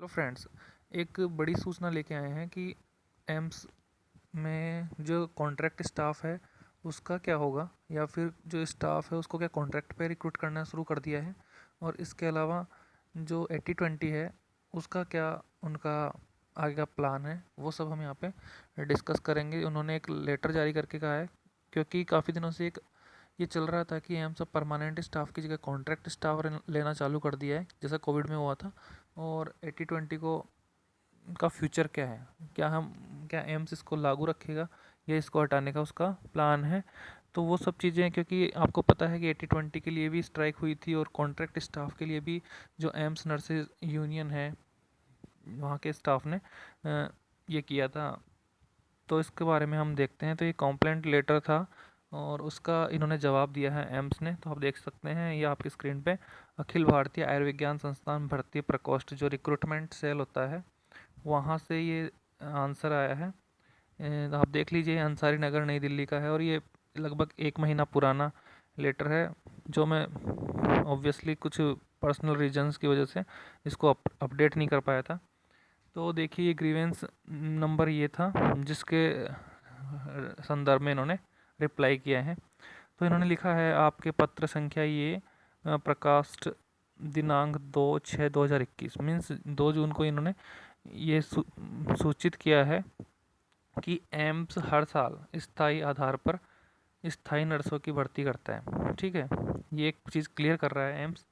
Hello friends. एक बड़ी सूचना लेके आए हैं कि एम्स में जो कॉन्ट्रैक्ट स्टाफ है उसका क्या होगा, या फिर जो स्टाफ है उसको क्या कॉन्ट्रैक्ट पे रिक्रूट करना शुरू कर दिया है। और इसके अलावा जो 80-20 है उसका क्या उनका आगे का प्लान है, वो सब हम यहाँ पे डिस्कस करेंगे। उन्होंने एक लेटर जारी करके कहा है, क्योंकि काफ़ी दिनों से एक ये चल रहा था कि एम्स अब परमानेंट स्टाफ की जगह कॉन्ट्रैक्ट स्टाफ लेना चालू कर दिया है, जैसा कोविड में हुआ था। और 80-20 को का फ्यूचर क्या है, क्या एम्स इसको लागू रखेगा या इसको हटाने का उसका प्लान है। तो वो सब चीज़ें हैं, क्योंकि आपको पता है कि 80-20 के लिए भी स्ट्राइक हुई थी और कॉन्ट्रैक्ट स्टाफ के लिए भी जो एम्स नर्सेज यूनियन है वहाँ के स्टाफ ने ये किया था। तो इसके बारे में हम देखते हैं। तो ये कंप्लेंट लेटर था और उसका इन्होंने जवाब दिया है एम्स ने। तो आप देख सकते हैं ये आपकी स्क्रीन पे, अखिल भारतीय आयुर्विज्ञान संस्थान भर्ती प्रकोष्ठ जो रिक्रूटमेंट सेल होता है वहाँ से ये आंसर आया है। तो आप देख लीजिए, अंसारी नगर नई दिल्ली का है और ये लगभग 1 महीना पुराना लेटर है, जो मैं ऑब्वियसली कुछ पर्सनल रीजंस की वजह से इसको अपडेट नहीं कर पाया था। तो देखिए ये ग्रीवेंस नंबर ये था जिसके संदर्भ में इन्होंने रिप्लाई किया है। तो इन्होंने लिखा है आपके पत्र संख्या ये प्रकाशित दिनांक 2/6/2021 मीन्स 2 जून को इन्होंने ये सूचित किया है कि एम्स हर साल स्थायी आधार पर स्थायी नर्सों की भर्ती करता है। ठीक है, ये एक चीज़ क्लियर कर रहा है एम्स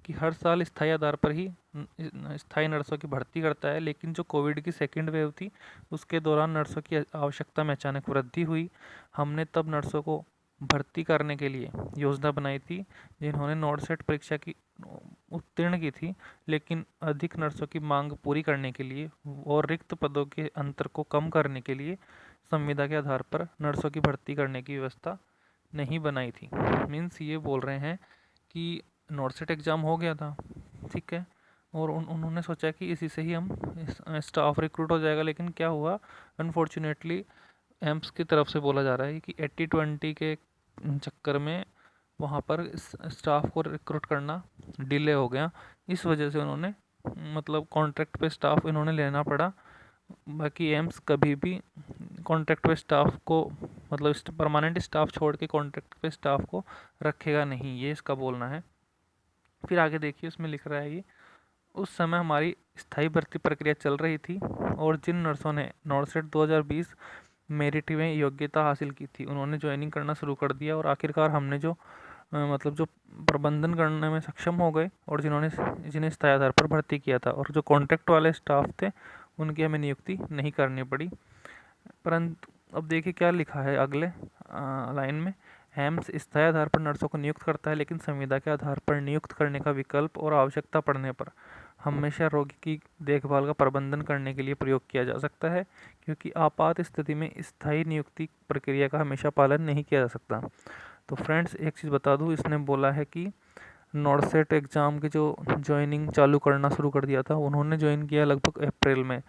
कि हर साल स्थायी आधार पर ही स्थायी नर्सों की भर्ती करता है। लेकिन जो कोविड की सेकेंड वेव थी उसके दौरान नर्सों की आवश्यकता में अचानक वृद्धि हुई। हमने तब नर्सों को भर्ती करने के लिए योजना बनाई थी, जिन्होंने नॉर्सेट परीक्षा की उत्तीर्ण की थी। लेकिन अधिक नर्सों की मांग पूरी करने के लिए और रिक्त पदों के अंतर को कम करने के लिए संविदा के आधार पर नर्सों की भर्ती करने की व्यवस्था नहीं बनाई थी। मीन्स ये बोल रहे हैं कि नॉर्सेट एग्ज़ाम हो गया था, ठीक है, और उन्होंने सोचा कि इसी से ही हम स्टाफ रिक्रूट हो जाएगा। लेकिन क्या हुआ, अनफॉर्चुनेटली एम्स की तरफ से बोला जा रहा है कि 80-20 के चक्कर में वहाँ पर स्टाफ को रिक्रूट करना डिले हो गया। इस वजह से उन्होंने मतलब कॉन्ट्रैक्ट पे स्टाफ इन्होंने लेना पड़ा। बाकी एम्स कभी भी कॉन्ट्रैक्ट पे स्टाफ को मतलब परमानेंट स्टाफ छोड़ के कॉन्ट्रैक्ट पे स्टाफ को रखेगा नहीं, ये इसका बोलना है। फिर आगे देखिए उसमें लिख रहा है कि उस समय हमारी स्थायी भर्ती प्रक्रिया चल रही थी और जिन नर्सों ने नॉर्सेट 2020 मेरिट में योग्यता हासिल की थी उन्होंने ज्वाइनिंग करना शुरू कर दिया। और आखिरकार हमने जो मतलब जो प्रबंधन करने में सक्षम हो गए और जिन्हें स्थायी आधार पर भर्ती किया था, और जो कॉन्ट्रैक्ट वाले स्टाफ थे उनकी हमें नियुक्ति नहीं करनी पड़ी। परंतु अब देखिए क्या लिखा है अगले लाइन में, एम्स स्थायी आधार पर नर्सों को नियुक्त करता है, लेकिन संविदा के आधार पर नियुक्त करने का विकल्प और आवश्यकता पड़ने पर हमेशा रोगी की देखभाल का प्रबंधन करने के लिए प्रयोग किया जा सकता है, क्योंकि आपात स्थिति में स्थायी नियुक्ति प्रक्रिया का हमेशा पालन नहीं किया जा सकता। तो फ्रेंड्स एक चीज़ बता दूँ, इसने बोला है कि नॉर्सेट एग्ज़ाम की जो ज्वाइनिंग चालू करना शुरू कर दिया था उन्होंने ज्वाइन किया लगभग अप्रैल में,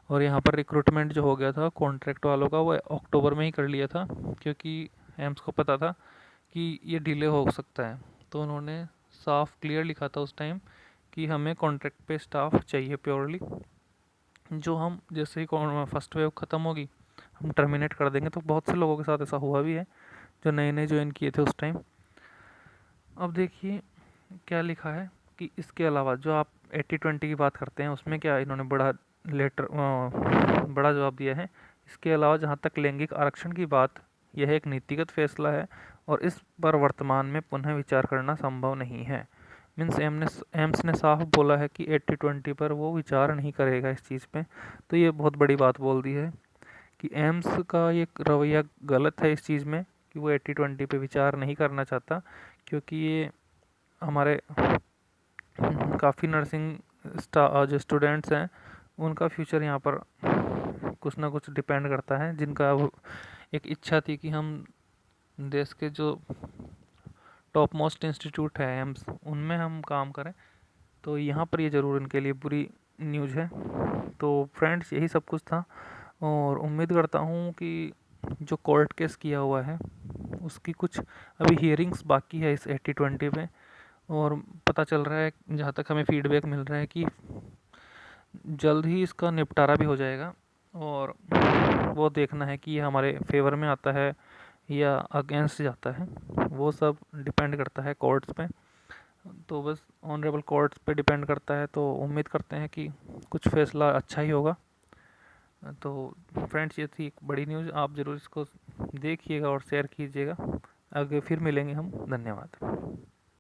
और यहाँ पर रिक्रूटमेंट जो हो गया था कॉन्ट्रैक्ट वालों का वो अक्टूबर में ही कर लिया था, क्योंकि एम्स को पता था कि ये डिले हो सकता है। तो उन्होंने साफ क्लियर लिखा था उस टाइम कि हमें कॉन्ट्रैक्ट पे स्टाफ चाहिए प्योरली, जो हम जैसे ही फर्स्ट वेव ख़त्म होगी हम टर्मिनेट कर देंगे। तो बहुत से लोगों के साथ ऐसा हुआ भी है जो नए नए ज्वाइन किए थे उस टाइम। अब देखिए क्या लिखा है कि इसके अलावा जो आप 80-20 की बात करते हैं उसमें क्या इन्होंने बड़ा जवाब दिया है। इसके अलावा जहाँ तक लैंगिक आरक्षण की बात, यह एक नीतिगत फैसला है और इस पर वर्तमान में पुनः विचार करना संभव नहीं है। मीन्स एम्स ने साफ बोला है कि 80-20 पर वो विचार नहीं करेगा इस चीज़ पे। तो ये बहुत बड़ी बात बोल दी है कि एम्स का ये रवैया गलत है इस चीज़ में कि वो 80-20 पे विचार नहीं करना चाहता, क्योंकि ये हमारे काफ़ी नर्सिंग जो स्टूडेंट्स हैं उनका फ्यूचर यहाँ पर कुछ ना कुछ डिपेंड करता है, जिनका एक इच्छा थी कि हम देश के जो टॉप मोस्ट इंस्टीट्यूट है एम्स उनमें हम काम करें। तो यहाँ पर ये ज़रूर इनके लिए बुरी न्यूज़ है। तो फ्रेंड्स यही सब कुछ था, और उम्मीद करता हूँ कि जो कोर्ट केस किया हुआ है उसकी कुछ अभी हियरिंग्स बाकी है इस 80-20 पे। और पता चल रहा है, जहाँ तक हमें फीडबैक मिल रहा है कि जल्द ही इसका निपटारा भी हो जाएगा और वो देखना है कि ये हमारे फेवर में आता है या अगेंस्ट जाता है, वो सब डिपेंड करता है कोर्ट्स पे। तो बस ऑनरेबल कोर्ट्स पे डिपेंड करता है, तो उम्मीद करते हैं कि कुछ फैसला अच्छा ही होगा। तो फ्रेंड्स, ये थी एक बड़ी न्यूज़, आप ज़रूर इसको देखिएगा और शेयर कीजिएगा। आगे फिर मिलेंगे हम। धन्यवाद।